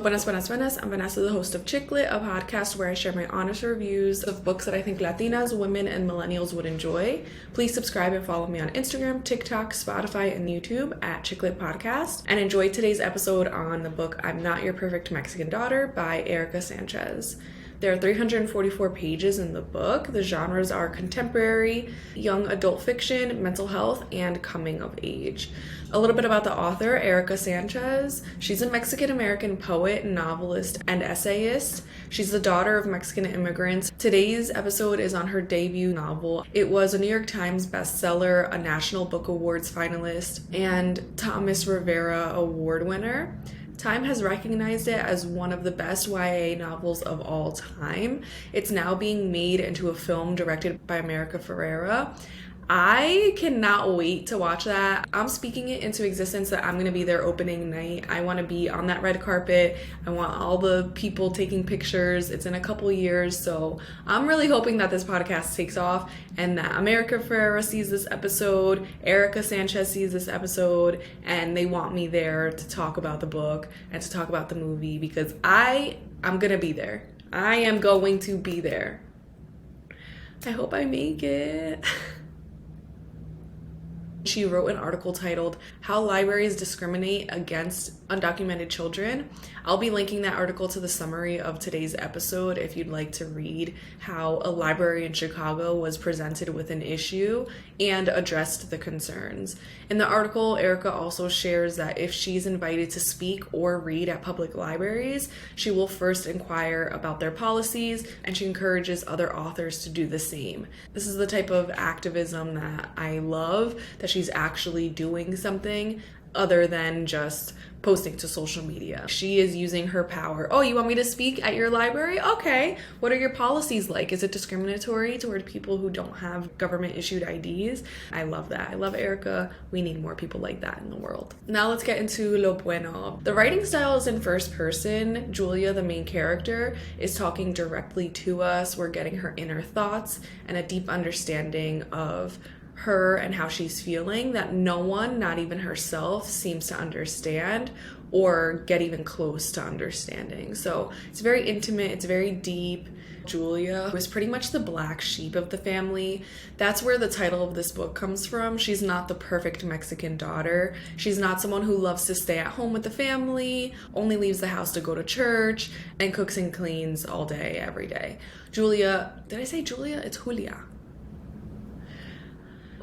Buenas, buenas, buenas. I'm Vanessa, the host of Chicklit, a podcast where I share my honest reviews of books that I think Latinas, women, and millennials would enjoy. Please subscribe and follow me on Instagram, TikTok, Spotify, and YouTube at Chicklit Podcast. And enjoy today's episode on the book I'm Not Your Perfect Mexican Daughter by Erika Sánchez. There are 344 pages in the book. The genres are contemporary, young adult fiction, mental health, and coming of age. A little bit about the author, Erika Sánchez. She's a Mexican-American poet, novelist, and essayist. She's the daughter of Mexican immigrants. Today's episode is on her debut novel. It was a New York Times bestseller, a National Book Awards finalist, and Thomas Rivera Award winner. Time has recognized it as one of the best YA novels of all time. It's now being made into a film directed by America Ferrera. I cannot wait to watch that. I'm speaking it into existence that I'm going to be there opening night. I want to be on that red carpet. I want all the people taking pictures. It's in a couple years, so I'm really hoping that this podcast takes off and that America Ferrera sees this episode, Erika Sánchez sees this episode, and they want me there to talk about the book and to talk about the movie because I'm going to be there. I am going to be there. I hope I make it. She wrote an article titled, How Libraries Discriminate Against Undocumented Children. I'll be linking that article to the summary of today's episode if you'd like to read how a library in Chicago was presented with an issue and addressed the concerns. In the article, Erika also shares that if she's invited to speak or read at public libraries, she will first inquire about their policies, and she encourages other authors to do the same. This is the type of activism that I love, that she's actually doing something other than just posting to social media. She is using her power. Oh, you want me to speak at your library? Okay. What are your policies like? Is it discriminatory toward people who don't have government issued IDs? I love that. I love Erika. We need more people like that in the world. Now let's get into lo bueno. The writing style is in first person. Julia, the main character, is talking directly to us. We're getting her inner thoughts and a deep understanding of her and how she's feeling that no one, not even herself, seems to understand or get even close to understanding. So it's very intimate, it's very deep. Julia was pretty much the black sheep of the family. That's where the title of this book comes from. She's not the perfect Mexican daughter. She's not someone who loves to stay at home with the family, only leaves the house to go to church, and cooks and cleans all day, every day. Julia, did I say Julia? It's Julia.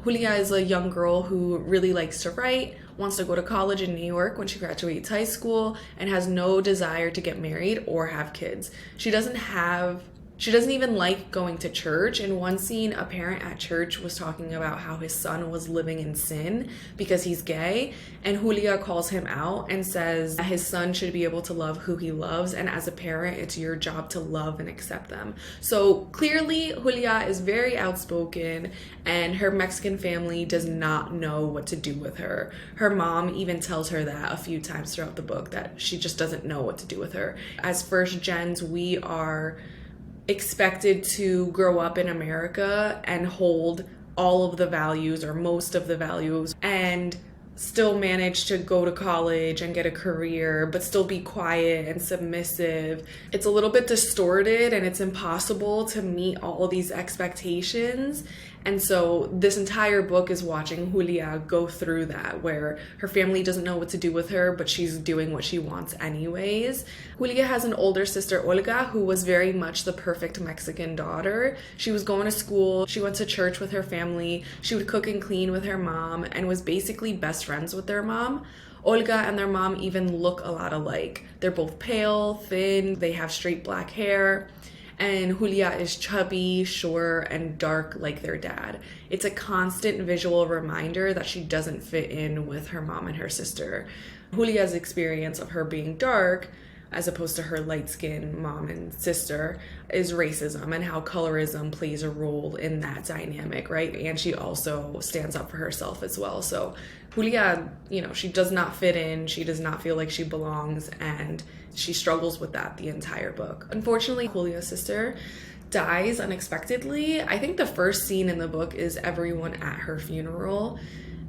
Julia is a young girl who really likes to write, wants to go to college in New York when she graduates high school, and has no desire to get married or have kids. She doesn't even like going to church. In one scene, a parent at church was talking about how his son was living in sin because he's gay, and Julia calls him out and says that his son should be able to love who he loves, and as a parent, it's your job to love and accept them. So clearly, Julia is very outspoken, and her Mexican family does not know what to do with her. Her mom even tells her that a few times throughout the book, that she just doesn't know what to do with her. As first gens, we are expected to grow up in America and hold all of the values or most of the values and still manage to go to college and get a career, but still be quiet and submissive. It's a little bit distorted and it's impossible to meet all of these expectations. And so this entire book is watching Julia go through that, where her family doesn't know what to do with her, but she's doing what she wants anyways. Julia has an older sister, Olga, who was very much the perfect Mexican daughter. She was going to school, she went to church with her family, she would cook and clean with her mom, and was basically best friends with their mom. Olga and their mom even look a lot alike. They're both pale, thin, they have straight black hair. And Julia is chubby, short, and dark like their dad. It's a constant visual reminder that she doesn't fit in with her mom and her sister. Julia's experience of her being dark, as opposed to her light-skinned mom and sister, is racism and how colorism plays a role in that dynamic, right? And she also stands up for herself as well. So Julia, she does not fit in, she does not feel like she belongs, and she struggles with that the entire book. Unfortunately, Julia's sister dies unexpectedly. I think the first scene in the book is everyone at her funeral.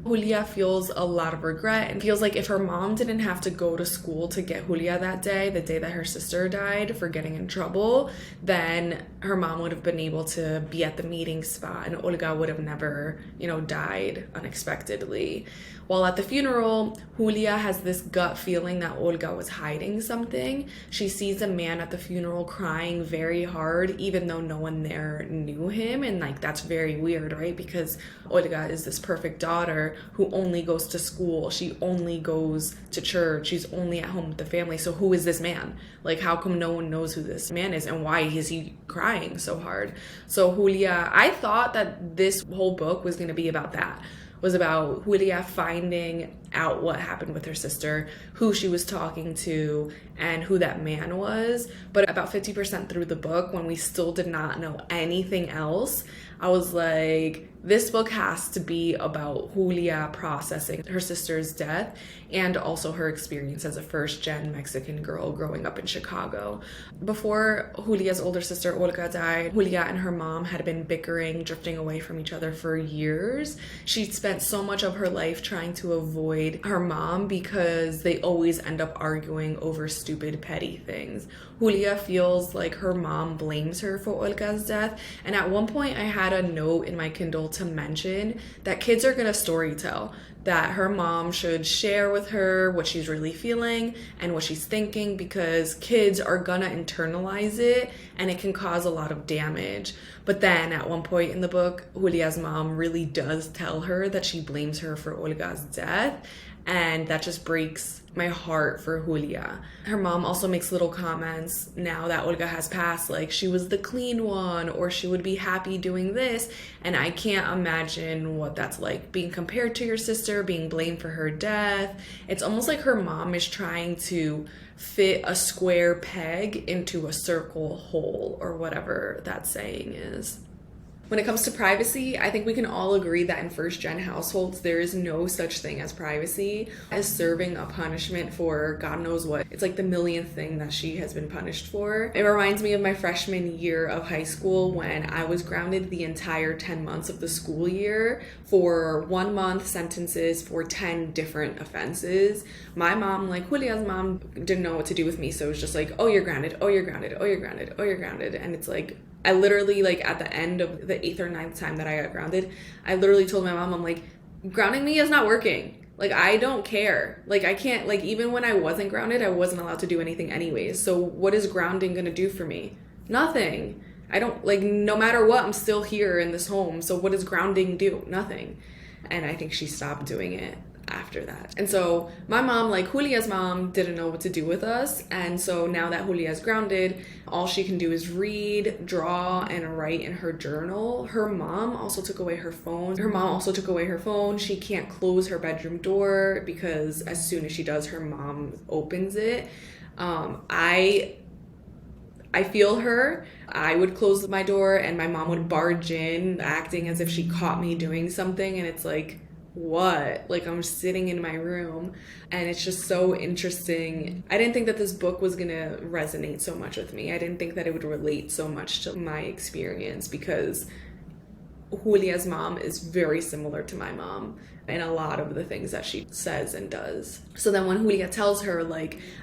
Julia feels a lot of regret and feels like if her mom didn't have to go to school to get Julia that day, the day that her sister died for getting in trouble, then her mom would have been able to be at the meeting spot and Olga would have never, died unexpectedly. While at the funeral, Julia has this gut feeling that Olga was hiding something. She sees a man at the funeral crying very hard, even though no one there knew him. And that's very weird, right? Because Olga is this perfect daughter who only goes to school. She only goes to church. She's only at home with the family. So who is this man? How come no one knows who this man is and why is he crying so hard? So Julia, I thought that this whole book was going to be about that. Was about Julia finding out what happened with her sister, who she was talking to, and who that man was. But about 50% through the book, when we still did not know anything else, I was like, this book has to be about Julia processing her sister's death and also her experience as a first-gen Mexican girl growing up in Chicago. Before Julia's older sister Olga died, Julia and her mom had been bickering, drifting away from each other for years. She'd spent so much of her life trying to avoid her mom because they always end up arguing over stupid, petty things. Julia feels like her mom blames her for Olga's death, and at one point I had a note in my Kindle to mention that kids are gonna storytell, that her mom should share with her what she's really feeling and what she's thinking, because kids are gonna internalize it and it can cause a lot of damage. But then at one point in the book, Julia's mom really does tell her that she blames her for Olga's death, and that just breaks my heart for Julia. Her mom also makes little comments now that Olga has passed, like she was the clean one, or she would be happy doing this. And I can't imagine what that's like, being compared to your sister, being blamed for her death. It's almost like her mom is trying to fit a square peg into a circle hole, or whatever that saying is. When it comes to privacy, I think we can all agree that in first-gen households, there is no such thing as privacy, as serving a punishment for God knows what. It's like the millionth thing that she has been punished for. It reminds me of my freshman year of high school when I was grounded the entire 10 months of the school year for 1 month sentences for 10 different offenses. My mom, like Julia's mom, didn't know what to do with me, so it was just like, oh, you're grounded, oh, you're grounded, oh, you're grounded, oh, you're grounded. And it's like, I literally, at the end of the 8th or 9th time that I got grounded, I literally told my mom, I'm like, grounding me is not working. I don't care. I can't, even when I wasn't grounded, I wasn't allowed to do anything anyways. So what is grounding gonna do for me? Nothing. I don't, no matter what, I'm still here in this home. So what does grounding do? Nothing. And I think she stopped doing it after that. And so my mom, like Julia's mom, didn't know what to do with us. And so now that Julia's grounded, all she can do is read, draw, and write in her journal. Her mom also took away her phone. She can't close her bedroom door because as soon as she does, her mom opens it. I feel her. I would close my door and my mom would barge in, acting as if she caught me doing something. And it's like, what? I'm sitting in my room, and it's just so interesting. I didn't think that this book was gonna resonate so much with me. I didn't think that it would relate so much to my experience, because Julia's mom is very similar to my mom in a lot of the things that she says and does. So then when Julia tells her,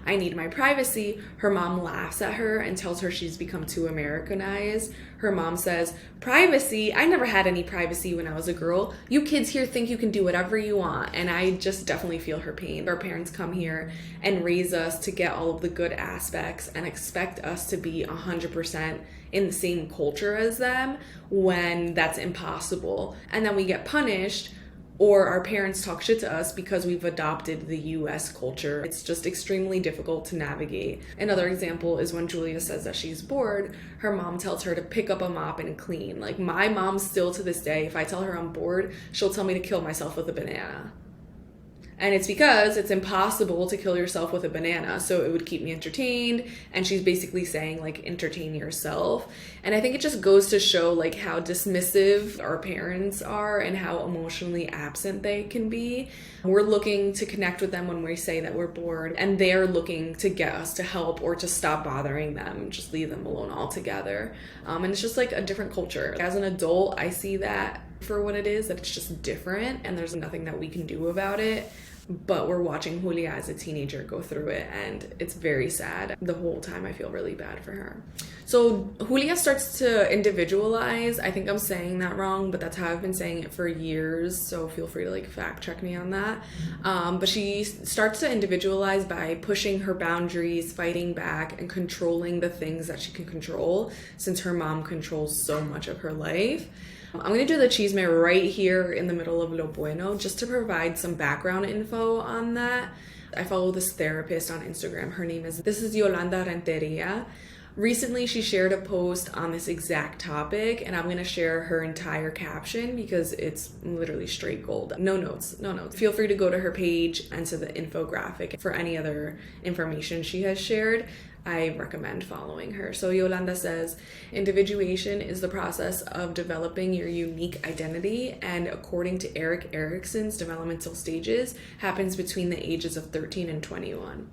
I need my privacy, her mom laughs at her and tells her she's become too Americanized. Her mom says, privacy? I never had any privacy when I was a girl. You kids here think you can do whatever you want. And I just definitely feel her pain. Our parents come here and raise us to get all of the good aspects and expect us to be 100% in the same culture as them when that's impossible. And then we get punished, or our parents talk shit to us because we've adopted the US culture. It's just extremely difficult to navigate. Another example is when Julia says that she's bored, her mom tells her to pick up a mop and clean. My mom still to this day, if I tell her I'm bored, she'll tell me to kill myself with a banana. And it's because it's impossible to kill yourself with a banana. So it would keep me entertained. And she's basically saying, entertain yourself. And I think it just goes to show, how dismissive our parents are and how emotionally absent they can be. We're looking to connect with them when we say that we're bored. And they're looking to get us to help or to stop bothering them. Just leave them alone altogether. And it's just a different culture. As an adult, I see that for what it is, that it's just different and there's nothing that we can do about it. But we're watching Julia as a teenager go through it, and it's very sad. The whole time I feel really bad for her. So Julia starts to individualize. I think I'm saying that wrong, but that's how I've been saying it for years. So feel free to like fact check me on that. But she starts to individualize by pushing her boundaries, fighting back, and controlling the things that she can control, since her mom controls so much of her life. I'm going to do the chisme right here in the middle of Lo Bueno, just to provide some background info on that. I follow this therapist on Instagram. Her name is Yolanda Renteria. Recently, she shared a post on this exact topic, and I'm going to share her entire caption because it's literally straight gold. No notes. Feel free to go to her page and to the infographic for any other information she has shared. I recommend following her. So Yolanda says, individuation is the process of developing your unique identity, and according to Erik Erikson's developmental stages, happens between the ages of 13 and 21.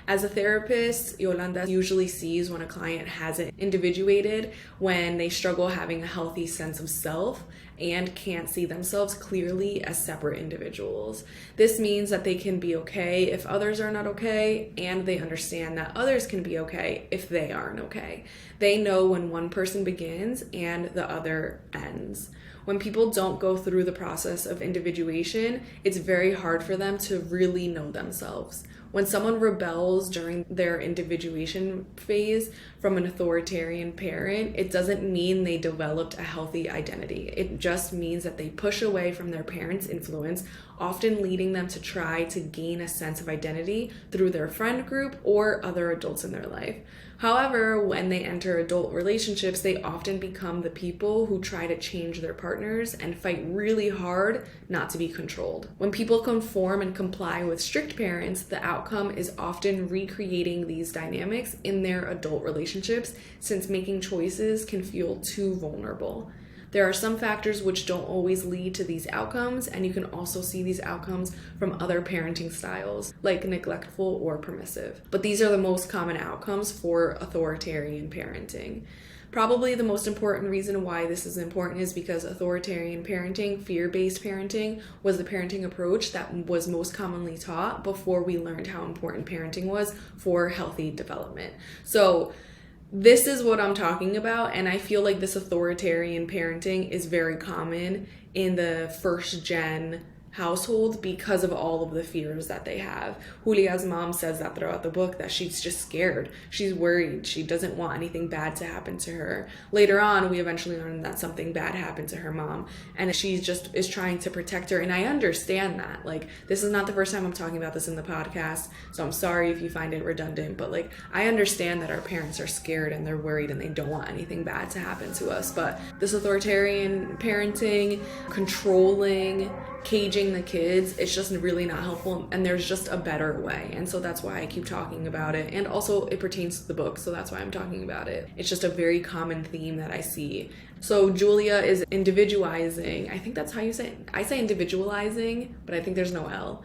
As a therapist, Yolanda usually sees when a client hasn't individuated when they struggle having a healthy sense of self and can't see themselves clearly as separate individuals. This means that they can be okay if others are not okay, and they understand that others can be okay if they aren't okay. They know when one person begins and the other ends. When people don't go through the process of individuation, it's very hard for them to really know themselves. When someone rebels during their individuation phase from an authoritarian parent, it doesn't mean they developed a healthy identity. It just means that they push away from their parents' influence, often leading them to try to gain a sense of identity through their friend group or other adults in their life. However, when they enter adult relationships, they often become the people who try to change their partners and fight really hard not to be controlled. When people conform and comply with strict parents, the outcome is often recreating these dynamics in their adult relationships, since making choices can feel too vulnerable. There are some factors which don't always lead to these outcomes, and you can also see these outcomes from other parenting styles, like neglectful or permissive. But these are the most common outcomes for authoritarian parenting. Probably the most important reason why this is important is because authoritarian parenting, fear-based parenting, was the parenting approach that was most commonly taught before we learned how important parenting was for healthy development. So this is what I'm talking about, and I feel like this authoritarian parenting is very common in the first gen household because of all of the fears that they have. Julia's mom says that throughout the book, that she's just scared. She's worried. She doesn't want anything bad to happen to her. Later on, we eventually learn that something bad happened to her mom, and she just is trying to protect her. And I understand that. Like, this is not the first time I'm talking about this in the podcast, so I'm sorry if you find it redundant, but like, I understand that our parents are scared and they're worried and they don't want anything bad to happen to us. But this authoritarian parenting, controlling, caging the kids, it's just really not helpful, and there's just a better way. And so that's why I keep talking about it, and also it pertains to the book, so that's why I'm talking about it. It's just a very common theme that I see. So Julia is individualizing. I think that's how you say it. I say individualizing, but I think there's no L.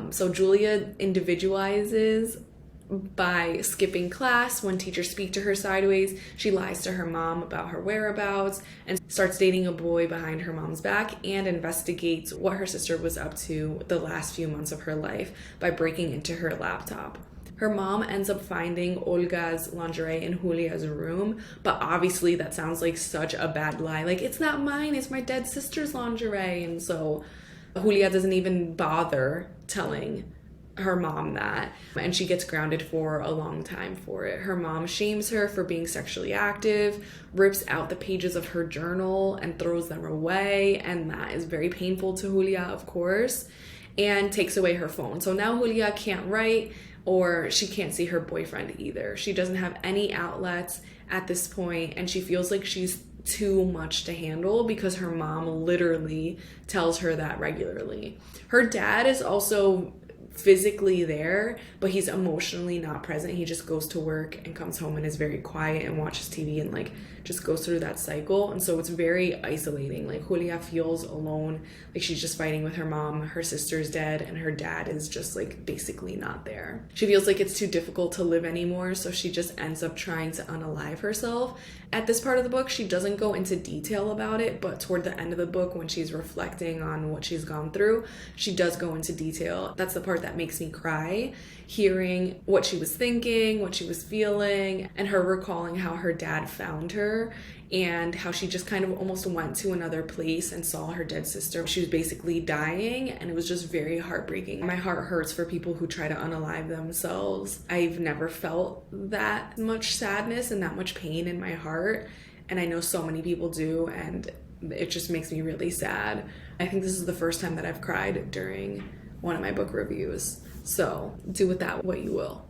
So Julia individualizes by skipping class when teachers speak to her sideways. She lies to her mom about her whereabouts and starts dating a boy behind her mom's back, and investigates what her sister was up to the last few months of her life by breaking into her laptop. Her mom ends up finding Olga's lingerie in Julia's room, but obviously that sounds like such a bad lie. Like, it's not mine, it's my dead sister's lingerie. And so Julia doesn't even bother telling her mom that, and she gets grounded for a long time for it. Her mom shames her for being sexually active, rips out the pages of her journal and throws them away, and that is very painful to Julia, of course, and takes away her phone. So now Julia can't write, or she can't see her boyfriend either. She doesn't have any outlets at this point, and she feels like she's too much to handle because her mom literally tells her that regularly. Her dad is also physically there, but he's emotionally not present. He just goes to work and comes home and is very quiet and watches TV and like just goes through that cycle. And so it's very isolating. Like Julia feels alone, like she's just fighting with her mom, her sister's dead, and her dad is just like basically not there. She feels like it's too difficult to live anymore, so she just ends up trying to unalive herself. At this part of the book, she doesn't go into detail about it, but toward the end of the book, when she's reflecting on what she's gone through, she does go into detail. That's the part that makes me cry, hearing what she was thinking, what she was feeling, and her recalling how her dad found her and how she just kind of almost went to another place and saw her dead sister. She was basically dying, and it was just very heartbreaking. My heart hurts for people who try to unalive themselves. I've never felt that much sadness and that much pain in my heart, and I know so many people do, and it just makes me really sad. I think this is the first time that I've cried during one of my book reviews. So do with that what you will.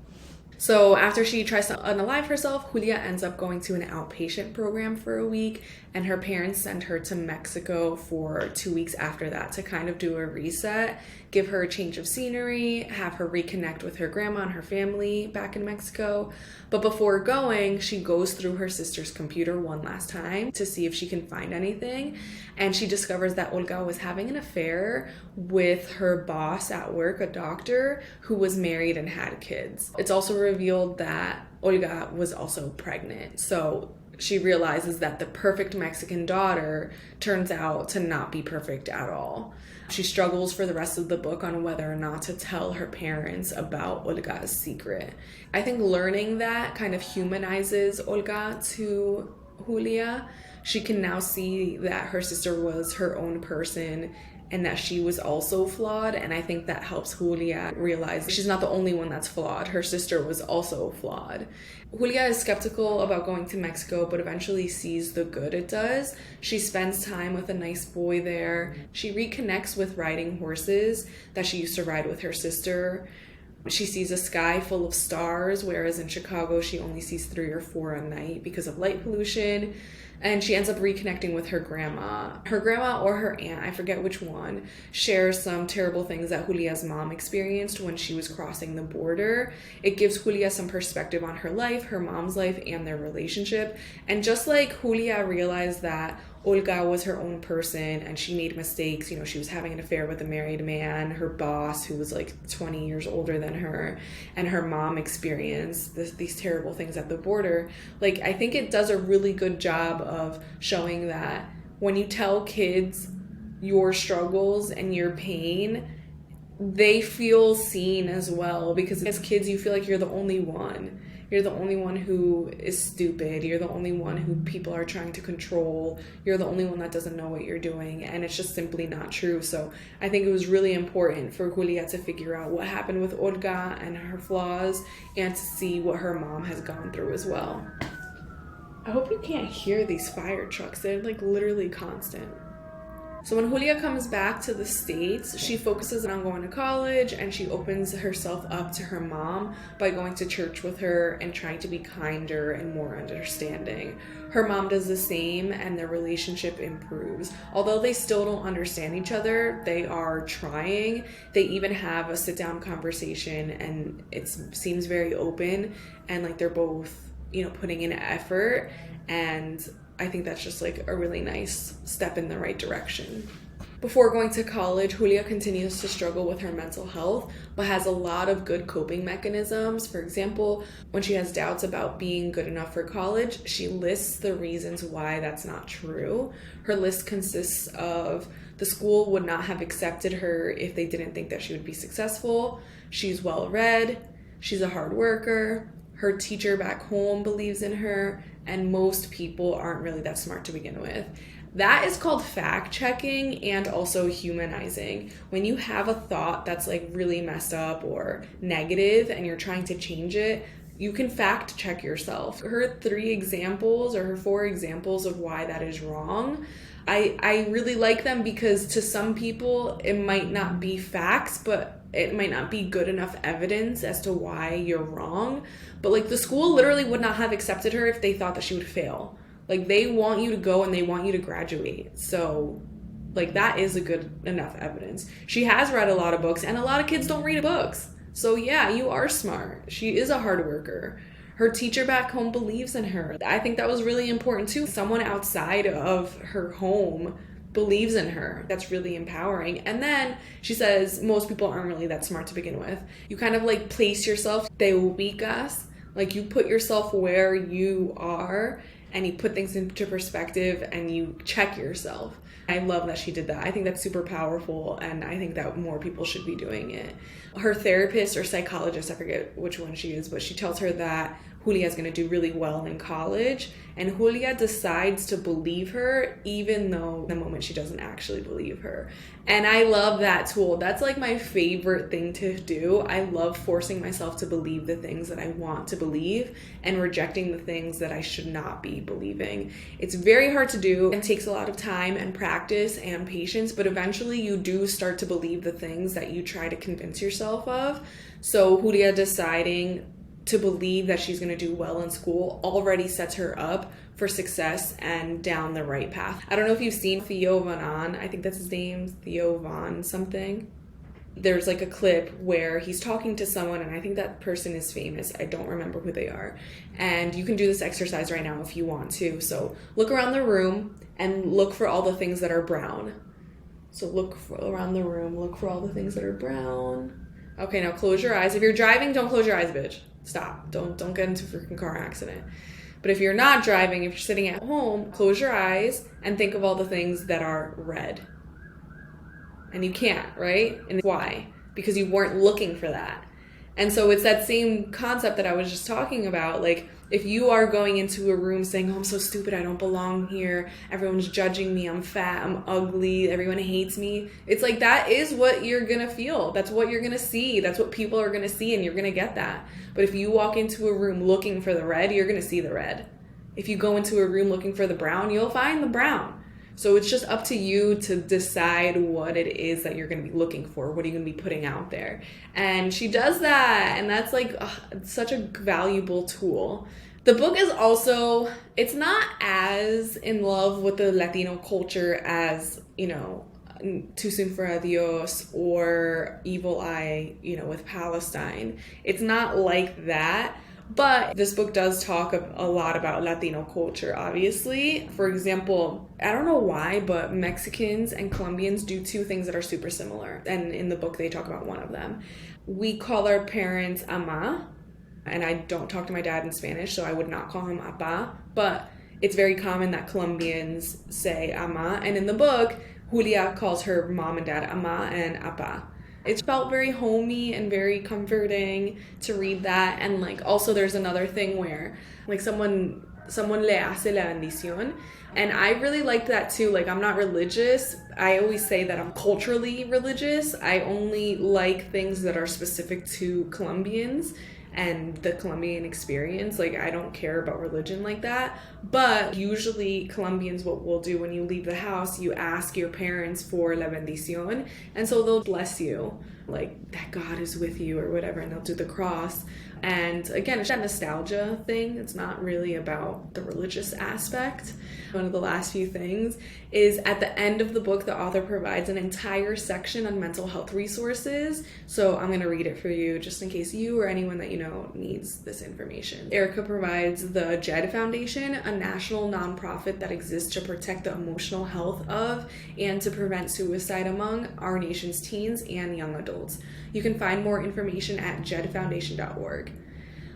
So after she tries to unalive herself, Julia ends up going to an outpatient program for a week, and her parents send her to Mexico for 2 weeks after that to kind of do a reset, give her a change of scenery, have her reconnect with her grandma and her family back in Mexico. But before going, she goes through her sister's computer one last time to see if she can find anything, and she discovers that Olga was having an affair with her boss at work, a doctor who was married and had kids. It's also revealed that Olga was also pregnant. So she realizes that the perfect Mexican daughter turns out to not be perfect at all. She struggles for the rest of the book on whether or not to tell her parents about Olga's secret. I think learning that kind of humanizes Olga to Julia. She can now see that her sister was her own person and that she was also flawed, and I think that helps Julia realize she's not the only one that's flawed. Her sister was also flawed. Julia is skeptical about going to Mexico, but eventually sees the good it does. She spends time with a nice boy there. She reconnects with riding horses that she used to ride with her sister. She sees a sky full of stars, whereas in Chicago she only sees 3 or 4 a night because of light pollution. And she ends up reconnecting with her grandma. Her grandma or her aunt, I forget which one, shares some terrible things that Julia's mom experienced when she was crossing the border. It gives Julia some perspective on her life, her mom's life, and their relationship. And just like Julia realized that Olga was her own person and she made mistakes, you know, she was having an affair with a married man, her boss who was like 20 years older than her, and her mom experienced these terrible things at the border. Like, I think it does a really good job of showing that when you tell kids your struggles and your pain, they feel seen as well, because as kids you feel like you're the only one. You're the only one who is stupid. You're the only one who people are trying to control. You're the only one that doesn't know what you're doing. And it's just simply not true. So I think it was really important for Julia to figure out what happened with Olga and her flaws, and to see what her mom has gone through as well. I hope you can't hear these fire trucks. They're like literally constant. So when Julia comes back to the States, she focuses on going to college, and she opens herself up to her mom by going to church with her and trying to be kinder and more understanding. Her mom does the same, and their relationship improves. Although they still don't understand each other, they are trying. They even have a sit-down conversation, and it seems very open, and like they're both, you know, putting in effort, and I think that's just like a really nice step in the right direction. Before going to college, Julia continues to struggle with her mental health, but has a lot of good coping mechanisms. For example, when she has doubts about being good enough for college, she lists the reasons why that's not true. Her list consists of the school would not have accepted her if they didn't think that she would be successful. She's well-read. She's a hard worker. Her teacher back home believes in her, and most people aren't really that smart to begin with. That is called fact-checking and also humanizing. When you have a thought that's like really messed up or negative and you're trying to change it, you can fact-check yourself. Her 3 examples or her 4 examples of why that is wrong, I really like them, because to some people it might not be facts, but it might not be good enough evidence as to why you're wrong. But like the school literally would not have accepted her if they thought that she would fail. Like they want you to go and they want you to graduate. So Like, that is a good enough evidence. She has read a lot of books, and a lot of kids don't read books. So yeah, you are smart. She is a hard worker. Her teacher back home believes in her. I think that was really important too. Someone outside of her home believes in her. That's really empowering. And then she says most people aren't really that smart to begin with. You kind of like place yourself, te ubicas, like you put yourself where you are and you put things into perspective and you check yourself. I love that she did that. I think that's super powerful, and I think that more people should be doing it. Her therapist or psychologist, I forget which one she is, but she tells her that Julia is going to do really well in college, and Julia decides to believe her even though the moment she doesn't actually believe her. And I love that tool. That's like my favorite thing to do. I love forcing myself to believe the things that I want to believe and rejecting the things that I should not be believing. It's very hard to do and takes a lot of time and practice and patience, but eventually you do start to believe the things that you try to convince yourself of. So Julia deciding to believe that she's going to do well in school already sets her up for success and down the right path. I don't know if you've seen Theo Von, I think that's his name, Theo Von something. There's like a clip where he's talking to someone, and I think that person is famous. I don't remember who they are. And you can do this exercise right now if you want to. So look around the room and look for all the things that are brown. So around the room, look for all the things that are brown. Okay, now close your eyes. If you're driving, don't close your eyes, bitch. Stop. Don't get into a freaking car accident. But if you're not driving, if you're sitting at home, close your eyes and think of all the things that are red. And you can't, right? And why? Because you weren't looking for that. And so it's that same concept that I was just talking about. Like, if you are going into a room saying, oh, I'm so stupid, I don't belong here, everyone's judging me, I'm fat, I'm ugly, everyone hates me. It's like, that is what you're going to feel. That's what you're going to see. That's what people are going to see, and you're going to get that. But if you walk into a room looking for the red, you're going to see the red. If you go into a room looking for the brown, you'll find the brown. So it's just up to you to decide what it is that you're going to be looking for. What are you going to be putting out there? And she does that. And that's like such a valuable tool. The book is also, it's not as in love with the Latino culture as, you know, Too Soon for Adios or Evil Eye, you know, with Palestine. It's not like that. But this book does talk a lot about Latino culture, obviously. For example, I don't know why, but Mexicans and Colombians do two things that are super similar. And in the book, they talk about one of them. We call our parents ama, and I don't talk to my dad in Spanish, so I would not call him apa. But it's very common that Colombians say ama. And in the book, Julia calls her mom and dad ama and apa. It felt very homey and very comforting to read that. And like, also there's another thing where like someone le hace la bendición. And I really liked that too. Like, I'm not religious. I always say that I'm culturally religious. I only like things that are specific to Colombians and the Colombian experience. Like, I don't care about religion like that. But usually Colombians, what we'll do when you leave the house, you ask your parents for la bendición. And so they'll bless you, like that God is with you or whatever, and they'll do the cross. And again, it's that nostalgia thing. It's not really about the religious aspect. One of the last few things is at the end of the book, the author provides an entire section on mental health resources. So I'm going to read it for you just in case you or anyone that you know needs this information. Erika provides the JED Foundation, a national nonprofit that exists to protect the emotional health of and to prevent suicide among our nation's teens and young adults. You can find more information at jedfoundation.org.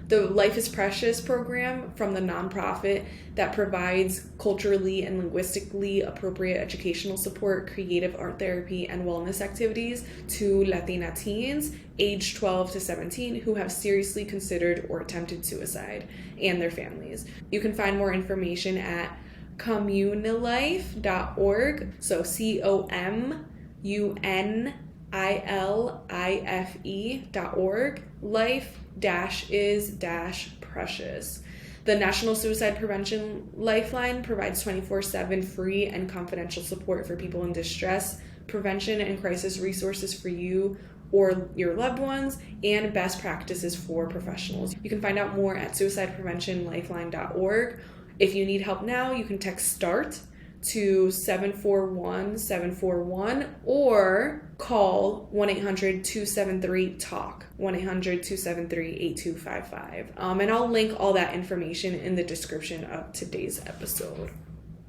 The Life is Precious program from the nonprofit that provides culturally and linguistically appropriate educational support, creative art therapy, and wellness activities to Latina teens aged 12 to 17 who have seriously considered or attempted suicide and their families. You can find more information at communilife.org. So COMUNILIFE.org. Life-is-precious. The National Suicide Prevention Lifeline provides 24/7 free and confidential support for people in distress, prevention and crisis resources for you or your loved ones, and best practices for professionals. You can find out more at suicidepreventionlifeline.org. If you need help now, you can text START to 741-741 or call 1-800-273-TALK, 1-800-273-8255. And I'll link all that information in the description of today's episode.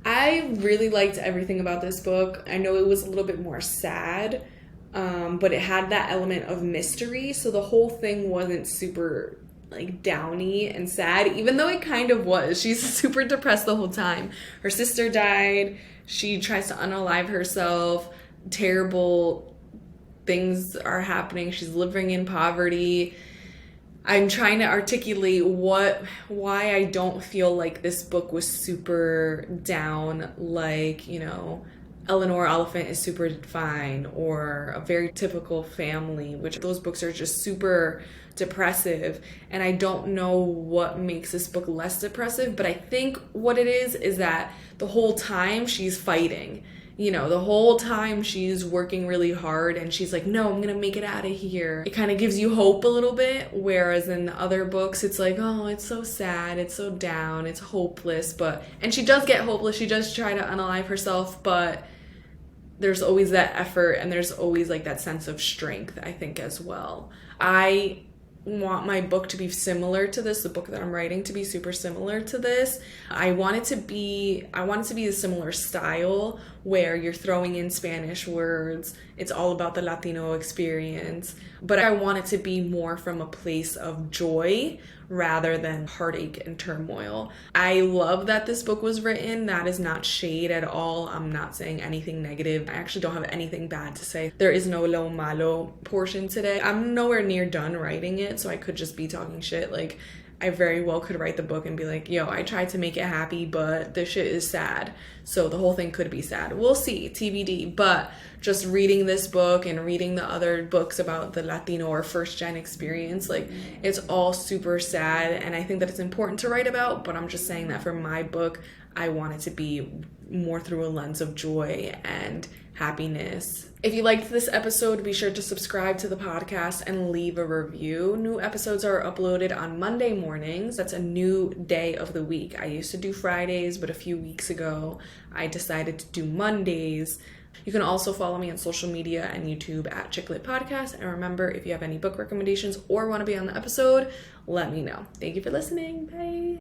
I really liked everything about this book. I know it was a little bit more sad, but it had that element of mystery, so the whole thing wasn't super like downy and sad, even though it kind of was. She's super depressed the whole time. Her sister died. She tries to unalive herself. Terrible things are happening. She's living in poverty. I'm trying to articulate why I don't feel like this book was super down, like, you know, Eleanor Oliphant is super fine, or A Very Typical Family, which those books are just super depressive. And I don't know what makes this book less depressive, but I think what it is that the whole time she's fighting. You know, the whole time she's working really hard and she's like, no, I'm gonna make it out of here. It kind of gives you hope a little bit, whereas in the other books, it's like, oh, it's so sad, it's so down, it's hopeless. And she does get hopeless, she does try to unalive herself, but there's always that effort and there's always like that sense of strength, I think, as well. I want my book to be similar to this, the book that I'm writing to be super similar to this. I want it to be a similar style where you're throwing in Spanish words. It's all about the Latino experience, but I want it to be more from a place of joy rather than heartache and turmoil. I love that this book was written. That is not shade at all. I'm not saying anything negative. I actually don't have anything bad to say. There is no lo malo portion today. I'm nowhere near done writing it, so I could just be talking shit. Like, I very well could write the book and be like, yo, I tried to make it happy, but this shit is sad. So the whole thing could be sad. We'll see, TBD. But just reading this book and reading the other books about the Latino or first gen experience, like, it's all super sad. And I think that it's important to write about, but I'm just saying that for my book, I want it to be more through a lens of joy and happiness. If you liked this episode, be sure to subscribe to the podcast and leave a review. New episodes are uploaded on Monday mornings. That's a new day of the week. I used to do Fridays, but a few weeks ago, I decided to do Mondays. You can also follow me on social media and YouTube at Chick Lit Podcast. And remember, if you have any book recommendations or want to be on the episode, let me know. Thank you for listening. Bye.